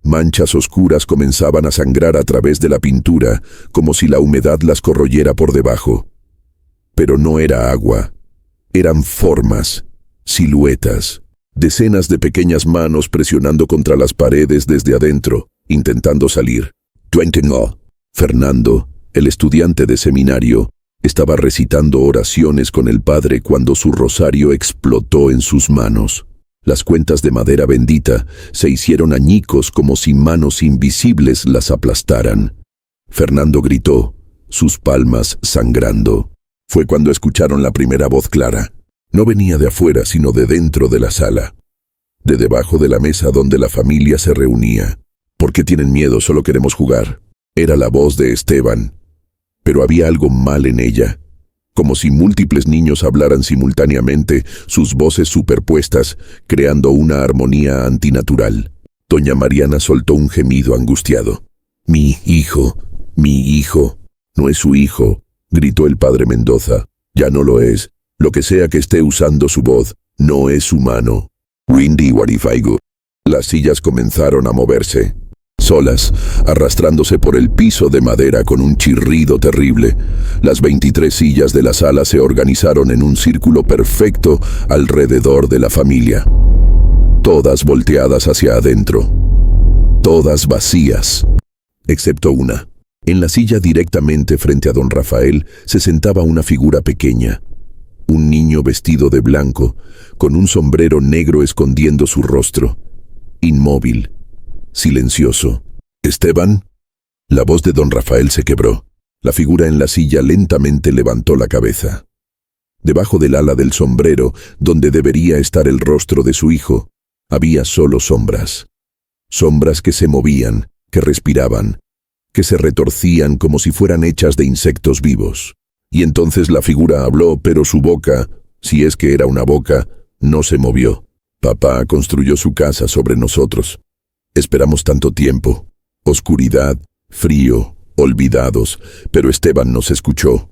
Manchas oscuras comenzaban a sangrar a través de la pintura, como si la humedad las corroyera por debajo. Pero no era agua, eran formas, siluetas, decenas de pequeñas manos presionando contra las paredes desde adentro, intentando salir. Fernando, el estudiante de seminario, estaba recitando oraciones con el padre cuando su rosario explotó en sus manos. Las cuentas de madera bendita se hicieron añicos como si manos invisibles las aplastaran. Fernando gritó, sus palmas sangrando. Fue cuando escucharon la primera voz clara. No venía de afuera, sino de dentro de la sala, de debajo de la mesa donde la familia se reunía. ¿Por qué tienen miedo? Solo queremos jugar. Era la voz de Esteban. Pero había algo mal en ella, como si múltiples niños hablaran simultáneamente, sus voces superpuestas, creando una armonía antinatural. Doña Mariana soltó un gemido angustiado. Mi hijo, no es su hijo, gritó el padre Mendoza. Ya no lo es. Lo que sea que esté usando su voz, no es humano. Windy Warifaigu. Las sillas comenzaron a moverse. Solas, arrastrándose por el piso de madera con un chirrido terrible. Las 23 sillas de la sala se organizaron en un círculo perfecto alrededor de la familia. Todas volteadas hacia adentro. Todas vacías, excepto una. En la silla directamente frente a don Rafael se sentaba una figura pequeña. Un niño vestido de blanco, con un sombrero negro escondiendo su rostro. Inmóvil. Silencioso. ¿Esteban? La voz de don Rafael se quebró. La figura en la silla lentamente levantó la cabeza. Debajo del ala del sombrero, donde debería estar el rostro de su hijo, había solo sombras. Sombras que se movían, que respiraban, que se retorcían como si fueran hechas de insectos vivos. Y entonces la figura habló, pero su boca, si es que era una boca, no se movió. Papá construyó su casa sobre nosotros. Esperamos tanto tiempo, oscuridad, frío, olvidados, pero Esteban nos escuchó.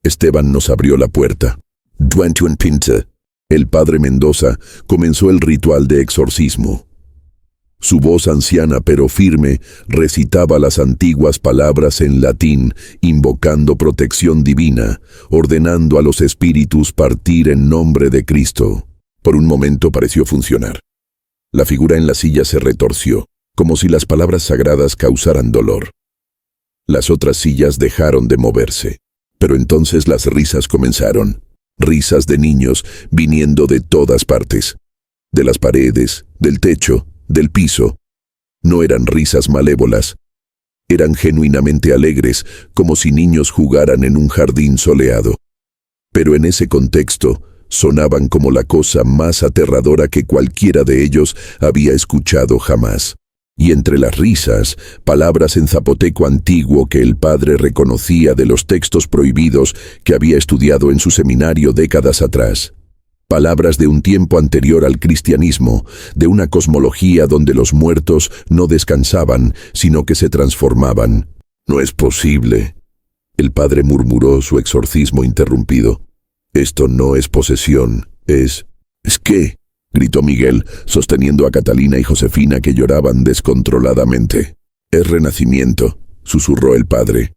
Esteban nos abrió la puerta. El padre Mendoza comenzó el ritual de exorcismo. Su voz anciana pero firme recitaba las antiguas palabras en latín, invocando protección divina, ordenando a los espíritus partir en nombre de Cristo. Por un momento pareció funcionar. La figura en la silla se retorció, como si las palabras sagradas causaran dolor. Las otras sillas dejaron de moverse, pero entonces las risas comenzaron. Risas de niños viniendo de todas partes, de las paredes, del techo, del piso. No eran risas malévolas, eran genuinamente alegres, como si niños jugaran en un jardín soleado. Pero en ese contexto, sonaban como la cosa más aterradora que cualquiera de ellos había escuchado jamás. Y entre las risas, palabras en zapoteco antiguo que el padre reconocía de los textos prohibidos que había estudiado en su seminario décadas atrás. Palabras de un tiempo anterior al cristianismo, de una cosmología donde los muertos no descansaban, sino que se transformaban. No es posible. El padre murmuró, su exorcismo interrumpido. Esto no es posesión, ¿Es qué? Gritó Miguel, sosteniendo a Catalina y Josefina que lloraban descontroladamente. Es renacimiento, susurró el padre.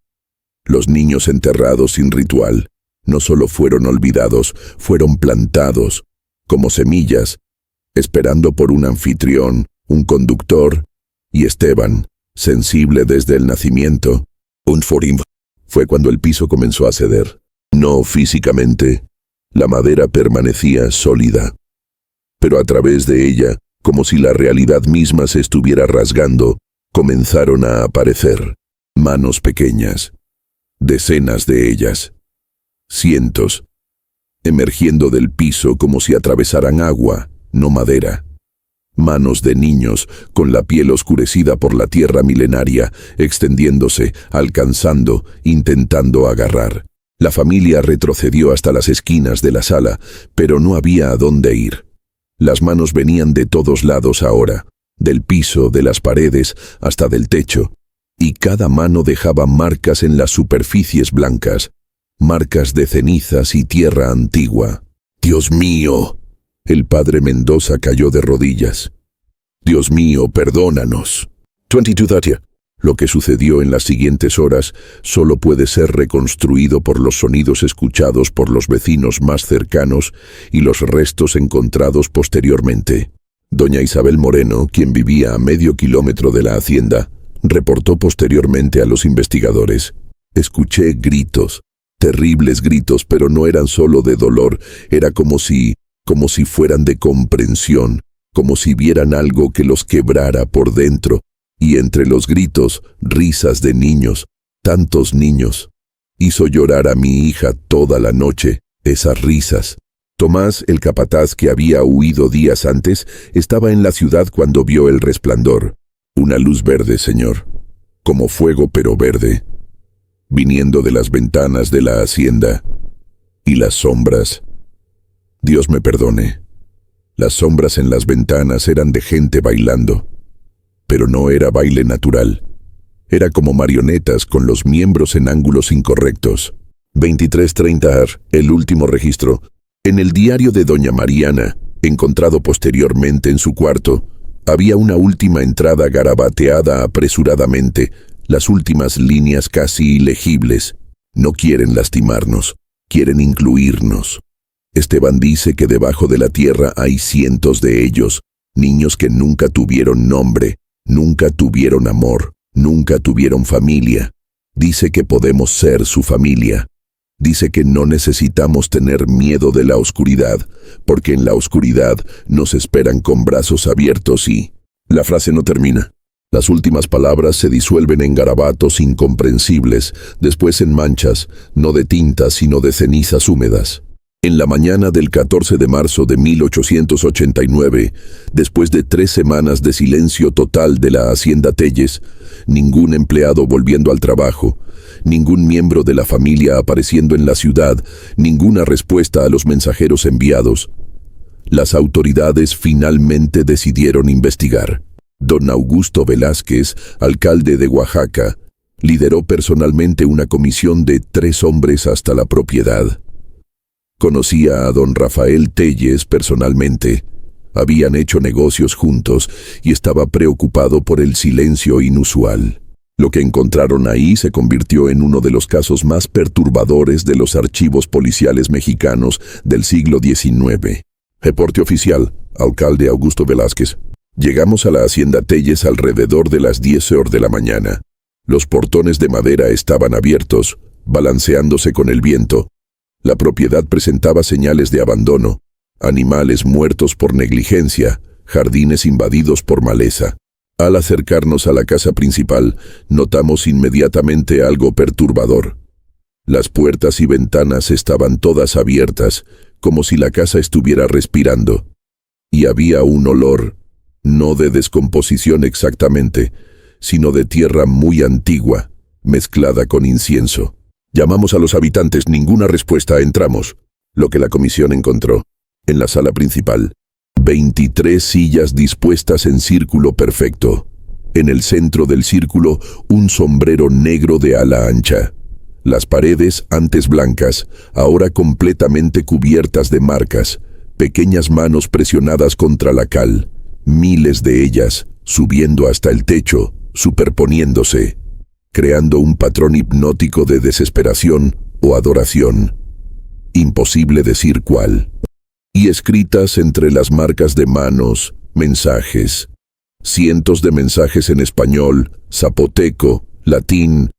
Los niños enterrados sin ritual no solo fueron olvidados, fueron plantados, como semillas, esperando por un anfitrión, un conductor, y Esteban, sensible desde el nacimiento. Fue cuando el piso comenzó a ceder. No físicamente, la madera permanecía sólida, pero a través de ella, como si la realidad misma se estuviera rasgando, comenzaron a aparecer manos pequeñas, decenas de ellas, cientos, emergiendo del piso como si atravesaran agua, no madera. Manos de niños, con la piel oscurecida por la tierra milenaria, extendiéndose, alcanzando, intentando agarrar. La familia retrocedió hasta las esquinas de la sala, pero no había a dónde ir. Las manos venían de todos lados ahora, del piso, de las paredes, hasta del techo, y cada mano dejaba marcas en las superficies blancas, marcas de cenizas y tierra antigua. ¡Dios mío! El padre Mendoza cayó de rodillas. ¡Dios mío, perdónanos! 22:30. Lo que sucedió en las siguientes horas solo puede ser reconstruido por los sonidos escuchados por los vecinos más cercanos y los restos encontrados posteriormente. Doña Isabel Moreno, quien vivía a medio kilómetro de la hacienda, reportó posteriormente a los investigadores: escuché gritos, terribles gritos, pero no eran solo de dolor, era como si fueran de comprensión, como si vieran algo que los quebrara por dentro. Y entre los gritos, risas de niños, tantos niños. Hizo llorar a mi hija toda la noche, esas risas. Tomás, el capataz que había huido días antes, estaba en la ciudad cuando vio el resplandor. Una luz verde, señor, como fuego pero verde, viniendo de las ventanas de la hacienda. Y las sombras. Dios me perdone. Las sombras en las ventanas eran de gente bailando. Pero no era baile natural. Era como marionetas con los miembros en ángulos incorrectos. 23:30 el último registro. En el diario de doña Mariana, encontrado posteriormente en su cuarto, había una última entrada garabateada apresuradamente, las últimas líneas casi ilegibles. No quieren lastimarnos, quieren incluirnos. Esteban dice que debajo de la tierra hay cientos de ellos, niños que nunca tuvieron nombre, nunca tuvieron amor, nunca tuvieron familia. Dice que podemos ser su familia. Dice que no necesitamos tener miedo de la oscuridad, porque en la oscuridad nos esperan con brazos abiertos y... La frase no termina. Las últimas palabras se disuelven en garabatos incomprensibles, después en manchas, no de tinta sino de cenizas húmedas. En la mañana del 14 de marzo de 1889, después de 3 semanas de silencio total de la hacienda Telles, ningún empleado volviendo al trabajo, ningún miembro de la familia apareciendo en la ciudad, ninguna respuesta a los mensajeros enviados, las autoridades finalmente decidieron investigar. Don Augusto Velázquez, alcalde de Oaxaca, lideró personalmente una comisión de 3 hombres hasta la propiedad. Conocía a don Rafael Telles personalmente. Habían hecho negocios juntos y estaba preocupado por el silencio inusual. Lo que encontraron ahí se convirtió en uno de los casos más perturbadores de los archivos policiales mexicanos del siglo XIX. Reporte oficial, alcalde Augusto Velázquez. Llegamos a la hacienda Telles alrededor de las 10 de la mañana. Los portones de madera estaban abiertos, balanceándose con el viento. La propiedad presentaba señales de abandono, animales muertos por negligencia, jardines invadidos por maleza. Al acercarnos a la casa principal, notamos inmediatamente algo perturbador. Las puertas y ventanas estaban todas abiertas, como si la casa estuviera respirando. Y había un olor, no de descomposición exactamente, sino de tierra muy antigua, mezclada con incienso. Llamamos a los habitantes, ninguna respuesta, entramos. Lo que la comisión encontró, en la sala principal, 23 sillas dispuestas en círculo perfecto. En el centro del círculo, un sombrero negro de ala ancha. Las paredes, antes blancas, ahora completamente cubiertas de marcas, pequeñas manos presionadas contra la cal, miles de ellas, subiendo hasta el techo, superponiéndose, creando un patrón hipnótico de desesperación o adoración. Imposible decir cuál. Y escritas entre las marcas de manos, mensajes. Cientos de mensajes en español, zapoteco, latín,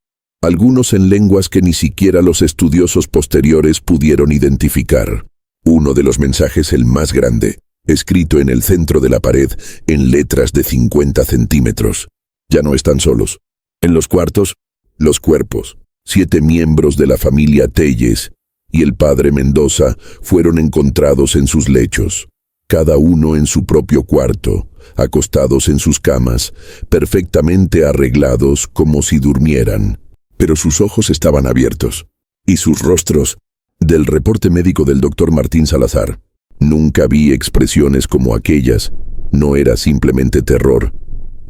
algunos en lenguas que ni siquiera los estudiosos posteriores pudieron identificar. Uno de los mensajes, el más grande, escrito en el centro de la pared en letras de 50 centímetros. Ya no están solos. En los cuartos, los cuerpos. 7 miembros de la familia Telles y el padre Mendoza fueron encontrados en sus lechos. cada uno en su propio cuarto, acostados en sus camas, perfectamente arreglados como si durmieran. Pero sus ojos estaban abiertos, y sus rostros, del reporte médico del doctor Martín Salazar. Nunca vi expresiones como aquellas. No era simplemente terror,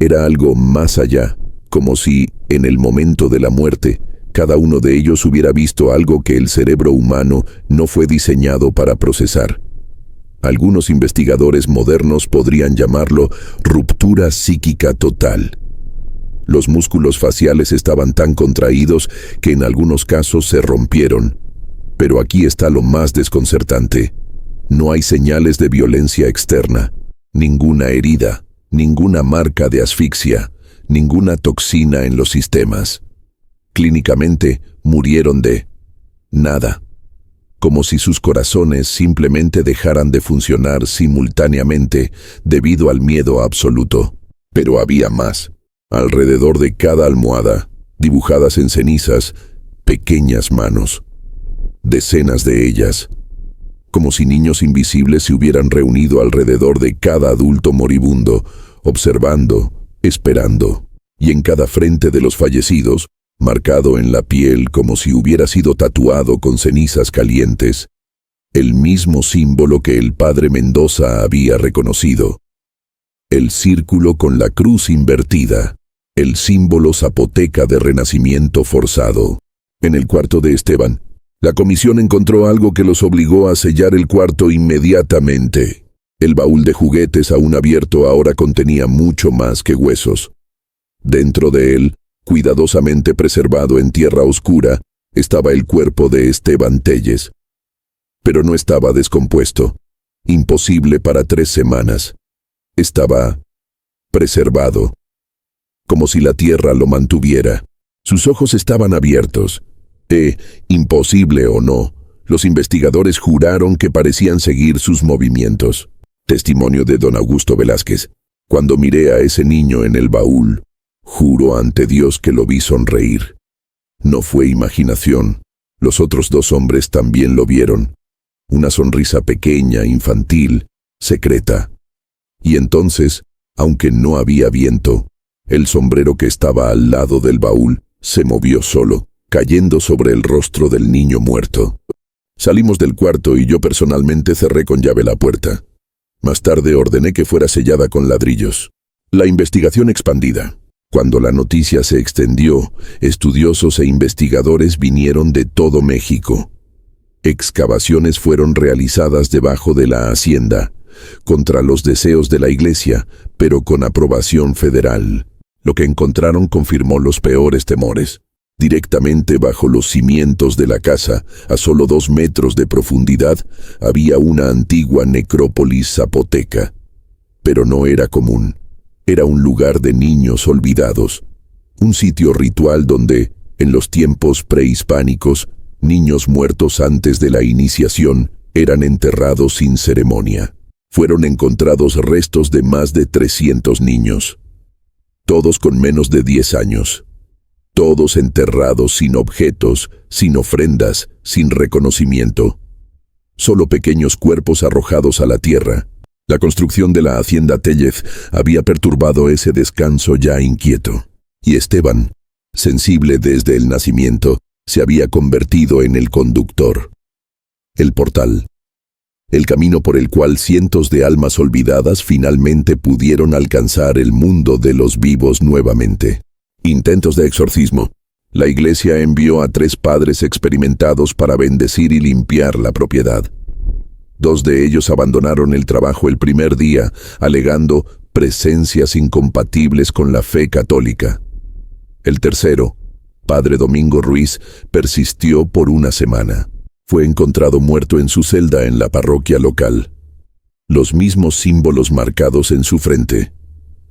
era algo más allá, como si, en el momento de la muerte, cada uno de ellos hubiera visto algo que el cerebro humano no fue diseñado para procesar. Algunos investigadores modernos podrían llamarlo ruptura psíquica total. Los músculos faciales estaban tan contraídos que en algunos casos se rompieron. Pero aquí está lo más desconcertante. No hay señales de violencia externa, ninguna herida, ninguna marca de asfixia, ninguna toxina en los sistemas. Clínicamente, murieron de nada, como si sus corazones simplemente dejaran de funcionar simultáneamente debido al miedo absoluto. Pero había más. Alrededor de cada almohada, dibujadas en cenizas, pequeñas manos. Decenas de ellas, como si niños invisibles se hubieran reunido alrededor de cada adulto moribundo, observando, esperando. Y en cada frente de los fallecidos, marcado en la piel como si hubiera sido tatuado con cenizas calientes, el mismo símbolo que el padre Mendoza había reconocido. El círculo con la cruz invertida, el símbolo zapoteca de renacimiento forzado. En el cuarto de Esteban, la comisión encontró algo que los obligó a sellar el cuarto inmediatamente. El baúl de juguetes aún abierto ahora contenía mucho más que huesos. Dentro de él, cuidadosamente preservado en tierra oscura, estaba el cuerpo de Esteban Telles. Pero no estaba descompuesto, imposible para 3 semanas. Estaba preservado, como si la tierra lo mantuviera. Sus ojos estaban abiertos. Imposible o no, los investigadores juraron que parecían seguir sus movimientos. Testimonio de don Augusto Velázquez. Cuando miré a ese niño en el baúl, juro ante Dios que lo vi sonreír. No fue imaginación. Los otros 2 hombres también lo vieron. Una sonrisa pequeña, infantil, secreta. Y entonces, aunque no había viento, el sombrero que estaba al lado del baúl se movió solo, cayendo sobre el rostro del niño muerto. Salimos del cuarto y yo personalmente cerré con llave la puerta. Más tarde ordené que fuera sellada con ladrillos. La investigación expandida. Cuando la noticia se extendió, estudiosos e investigadores vinieron de todo México. Excavaciones fueron realizadas debajo de la hacienda, contra los deseos de la iglesia, pero con aprobación federal. Lo que encontraron confirmó los peores temores. Directamente bajo los cimientos de la casa, a solo 2 metros de profundidad, había una antigua necrópolis zapoteca. Pero no era común. Era un lugar de niños olvidados. Un sitio ritual donde, en los tiempos prehispánicos, niños muertos antes de la iniciación eran enterrados sin ceremonia. Fueron encontrados restos de más de 300 niños. Todos con menos de 10 años. Todos enterrados sin objetos, sin ofrendas, sin reconocimiento. Solo pequeños cuerpos arrojados a la tierra. La construcción de la hacienda Tellez había perturbado ese descanso ya inquieto. Y Esteban, sensible desde el nacimiento, se había convertido en el conductor. El portal. El camino por el cual cientos de almas olvidadas finalmente pudieron alcanzar el mundo de los vivos nuevamente. Intentos de exorcismo. La iglesia envió a 3 padres experimentados para bendecir y limpiar la propiedad. 2 de ellos abandonaron el trabajo el primer día, alegando presencias incompatibles con la fe católica. El tercero, padre Domingo Ruiz, persistió por 1 semana. Fue encontrado muerto en su celda en la parroquia local. Los mismos símbolos marcados en su frente.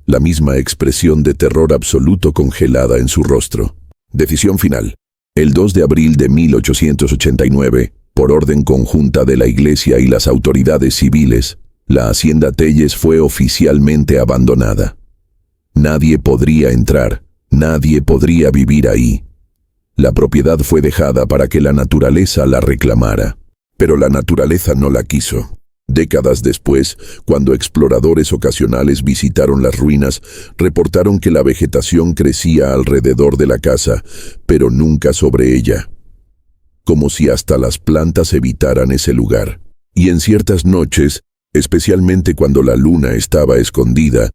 La misma expresión de terror absoluto congelada en su rostro. Decisión final. El 2 de abril de 1889, por orden conjunta de la Iglesia y las autoridades civiles, la hacienda Tellez fue oficialmente abandonada. Nadie podría entrar, nadie podría vivir ahí. La propiedad fue dejada para que la naturaleza la reclamara, pero la naturaleza no la quiso. Décadas después, cuando exploradores ocasionales visitaron las ruinas, reportaron que la vegetación crecía alrededor de la casa, pero nunca sobre ella, como si hasta las plantas evitaran ese lugar. Y en ciertas noches, especialmente cuando la luna estaba escondida,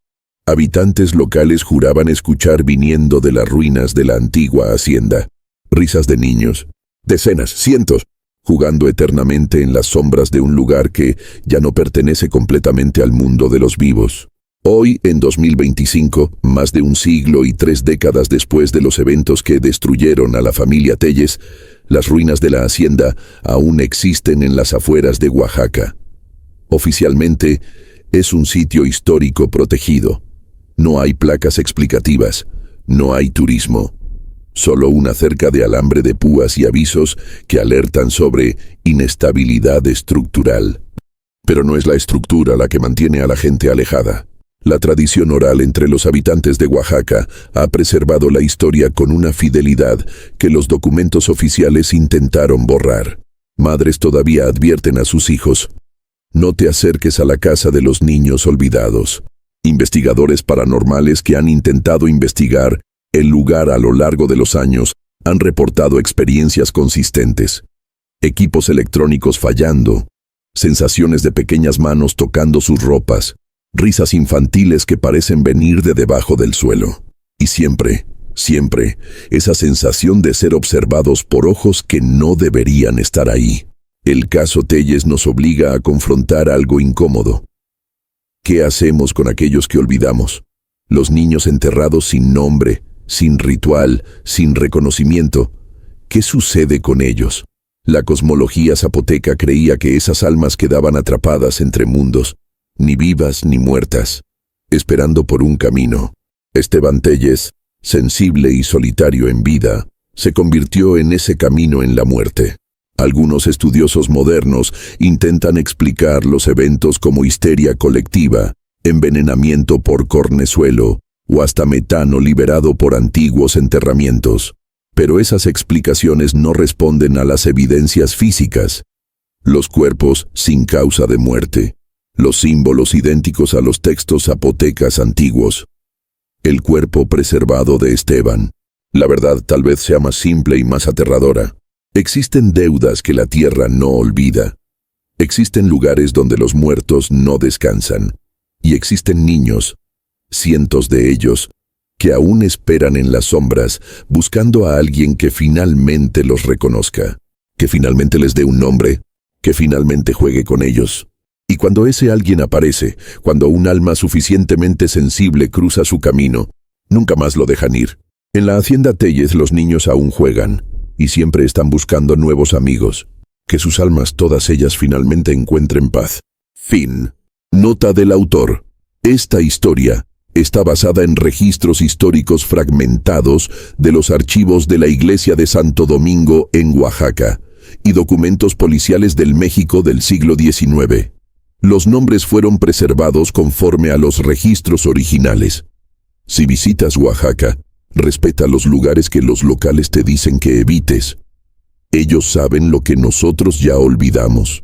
habitantes locales juraban escuchar viniendo de las ruinas de la antigua hacienda risas de niños, decenas, cientos, jugando eternamente en las sombras de un lugar que ya no pertenece completamente al mundo de los vivos. Hoy, en 2025, más de un siglo y 3 décadas después de los eventos que destruyeron a la familia Telles, las ruinas de la hacienda aún existen en las afueras de Oaxaca. Oficialmente, es un sitio histórico protegido. No hay placas explicativas, no hay turismo. Solo una cerca de alambre de púas y avisos que alertan sobre inestabilidad estructural. Pero no es la estructura la que mantiene a la gente alejada. La tradición oral entre los habitantes de Oaxaca ha preservado la historia con una fidelidad que los documentos oficiales intentaron borrar. Madres todavía advierten a sus hijos: no te acerques a la casa de los niños olvidados. Investigadores paranormales que han intentado investigar el lugar a lo largo de los años han reportado experiencias consistentes. Equipos electrónicos fallando, sensaciones de pequeñas manos tocando sus ropas, risas infantiles que parecen venir de debajo del suelo. Y siempre, esa sensación de ser observados por ojos que no deberían estar ahí. El caso Telles nos obliga a confrontar algo incómodo. ¿Qué hacemos con aquellos que olvidamos? Los niños enterrados sin nombre, sin ritual, sin reconocimiento. ¿Qué sucede con ellos? La cosmología zapoteca creía que esas almas quedaban atrapadas entre mundos, ni vivas ni muertas, esperando por un camino. Esteban Telles, sensible y solitario en vida, se convirtió en ese camino en la muerte. Algunos estudiosos modernos intentan explicar los eventos como histeria colectiva, envenenamiento por cornezuelo o hasta metano liberado por antiguos enterramientos. Pero esas explicaciones no responden a las evidencias físicas. Los cuerpos sin causa de muerte, los símbolos idénticos a los textos zapotecas antiguos. El cuerpo preservado de Esteban. La verdad tal vez sea más simple y más aterradora. Existen deudas que la tierra no olvida. Existen lugares donde los muertos no descansan. Y existen niños, cientos de ellos, que aún esperan en las sombras, buscando a alguien que finalmente los reconozca, que finalmente les dé un nombre, que finalmente juegue con ellos. Y cuando ese alguien aparece, cuando un alma suficientemente sensible cruza su camino, nunca más lo dejan ir. En la hacienda Telles los niños aún juegan, y siempre están buscando nuevos amigos. Que sus almas, todas ellas, finalmente encuentren paz. Fin. Nota del autor. Esta historia está basada en registros históricos fragmentados de los archivos de la Iglesia de Santo Domingo en Oaxaca y documentos policiales del México del siglo XIX. Los nombres fueron preservados conforme a los registros originales. Si visitas Oaxaca, respeta los lugares que los locales te dicen que evites. Ellos saben lo que nosotros ya olvidamos.